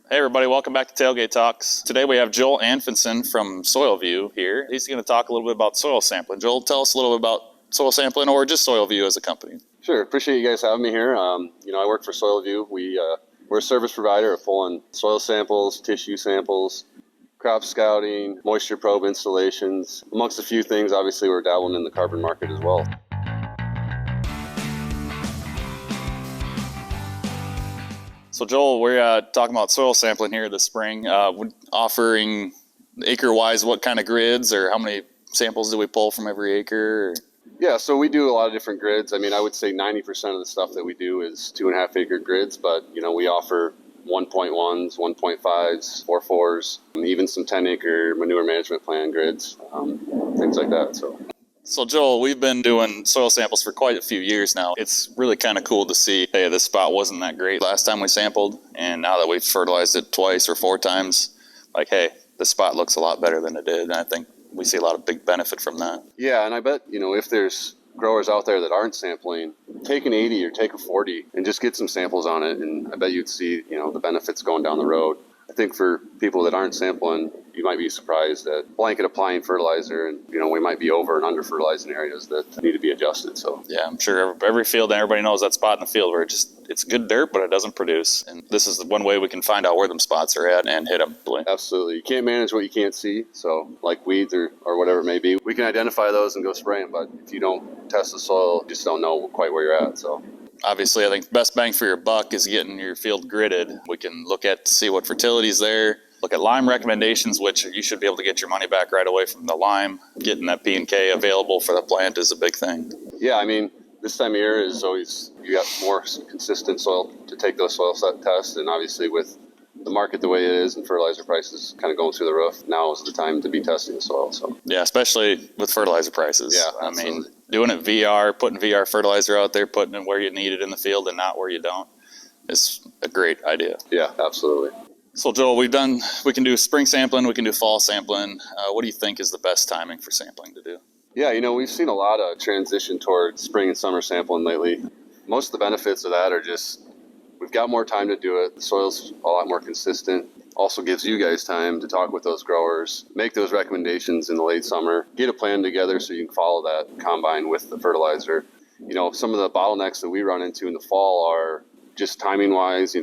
Hey everybody, welcome back to Tailgate Talks. Today we have Joel Anfinson from SoilView here. He's going to talk a little bit about soil sampling. Joel, tell us a little bit about soil sampling or just SoilView as a company. Sure, appreciate you guys having me here. I work for SoilView. We're a service provider of pulling soil samples, tissue samples, crop scouting, moisture probe installations, amongst a few things. Obviously, we're dabbling in the carbon market as well. So Joel, we're talking about soil sampling here this spring. We're offering acre-wise what kind of grids or how many samples do we pull from every acre? Yeah, so we do a lot of different grids. I mean, I would say 90% of the stuff that we do is 2.5 acre grids, but we offer 1.1s, 1.5s, 4.4s, even some 10 acre manure management plan grids, things like that. So Joel, we've been doing soil samples for quite a few years now. It's really kind of cool to see, hey, this spot wasn't that great last time we sampled, and now that we've fertilized it twice or 4 times, like, hey, this spot looks a lot better than it did, and I think we see a lot of big benefit from that. Yeah, and I bet, if there's growers out there that aren't sampling, take an 80 or take a 40 and just get some samples on it, and I bet you'd see, the benefits going down the road. I think for people that aren't sampling, you might be surprised at blanket applying fertilizer, and we might be over and under fertilizing areas that need to be adjusted. So yeah, I'm sure every field, everybody knows that spot in the field where it's good dirt, but it doesn't produce. And this is one way we can find out where them spots are at and hit them. Absolutely, you can't manage what you can't see. So like weeds or whatever it may be, we can identify those and go spray them. But if you don't test the soil, you just don't know quite where you're at. So obviously, I think the best bang for your buck is getting your field gridded. We can look at to see what fertility is there. Look at lime recommendations, which you should be able to get your money back right away from the lime. Getting that P&K available for the plant is a big thing. Yeah, I mean, this time of year is always, you got more consistent soil to take those soil tests. And obviously with the market the way it is and fertilizer prices kind of going through the roof, now is the time to be testing the soil. So yeah, especially with fertilizer prices. Yeah, absolutely. I mean, doing it VR, putting VR fertilizer out there, putting it where you need it in the field and not where you don't is a great idea. Yeah, absolutely. So Joel, we can do spring sampling, we can do fall sampling. What do you think is the best timing for sampling to do? Yeah, we've seen a lot of transition toward spring and summer sampling lately. Most of the benefits of that are just, we've got more time to do it. The soil's a lot more consistent. Also gives you guys time to talk with those growers, make those recommendations in the late summer, get a plan together so you can follow that combine with the fertilizer. Some of the bottlenecks that we run into in the fall are just timing wise,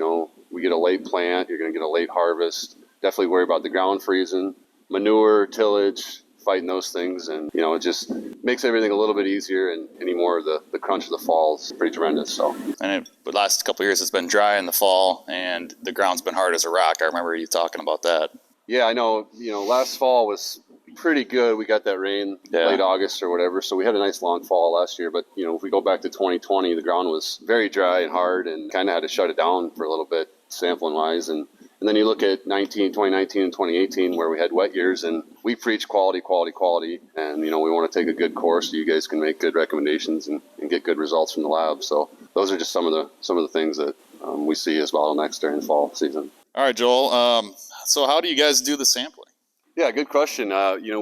we get a late plant, you're going to get a late harvest. Definitely worry about the ground freezing, manure, tillage, fighting those things. And, it just makes everything a little bit easier. And anymore, the crunch of the fall is pretty tremendous. So, and the last couple of years, it's been dry in the fall and the ground's been hard as a rock. I remember you talking about that. Yeah, I know. Last fall was pretty good. We got that rain late August or whatever. So we had a nice long fall last year. But, if we go back to 2020, the ground was very dry and hard and kind of had to shut it down for a little bit sampling wise. And then you look at 2019 and 2018 where we had wet years and we preach quality. And, we want to take a good course so you guys can make good recommendations and get good results from the lab. So those are just some of the things that we see as bottlenecks during the fall season. All right, Joel. So how do you guys do the sampling? Yeah, good question.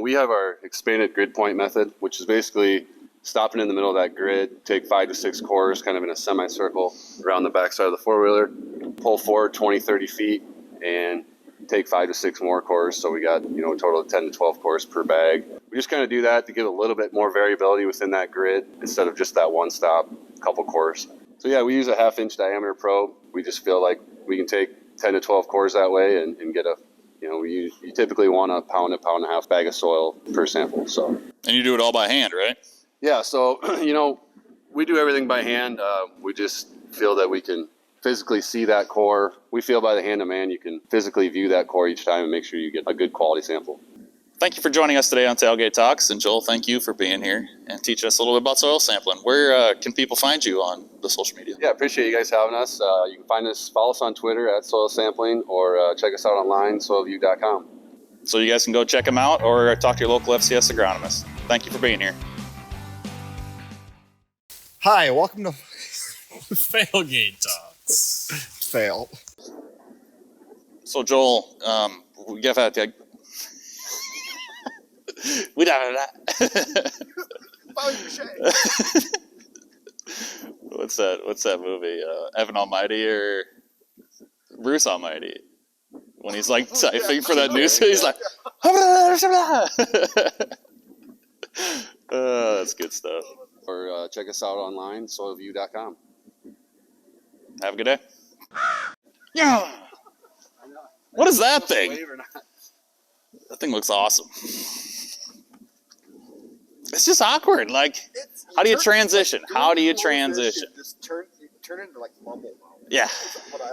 We have our expanded grid point method, which is basically stopping in the middle of that grid, take 5 to 6 cores kind of in a semicircle around the backside of the four-wheeler, pull forward 20, 30 feet, and take 5 to 6 more cores. So we got, a total of 10 to 12 cores per bag. We just kind of do that to give a little bit more variability within that grid instead of just that one stop, couple cores. So yeah, we use a 1/2-inch diameter probe. We just feel like we can take 10 to 12 cores that way and get a, you typically want a pound and a half bag of soil per sample. So. And you do it all by hand, right? Yeah, so, we do everything by hand. We just feel that we can physically see that core. We feel by the hand of man, you can physically view that core each time and make sure you get a good quality sample. Thank you for joining us today on Tailgate Talks. And Joel, thank you for being here and teaching us a little bit about soil sampling. Where can people find you on the social media? Yeah, appreciate you guys having us. You can follow us on Twitter at Soil Sampling or check us out online, soilview.com. So you guys can go check them out or talk to your local FCS agronomist. Thank you for being here. Hi, welcome to Tailgate Talks. Fail. So Joel, we have had we don't What's that movie? Evan Almighty or Bruce Almighty? when he's like typing for that news. He's like, that's good stuff. Or check us out online, soilview.com. Have a good day. Yeah. What is that thing? That thing looks awesome. It's just awkward. Like, how do you transition? How do you transition? Just turn it into like mumble. Yeah. What I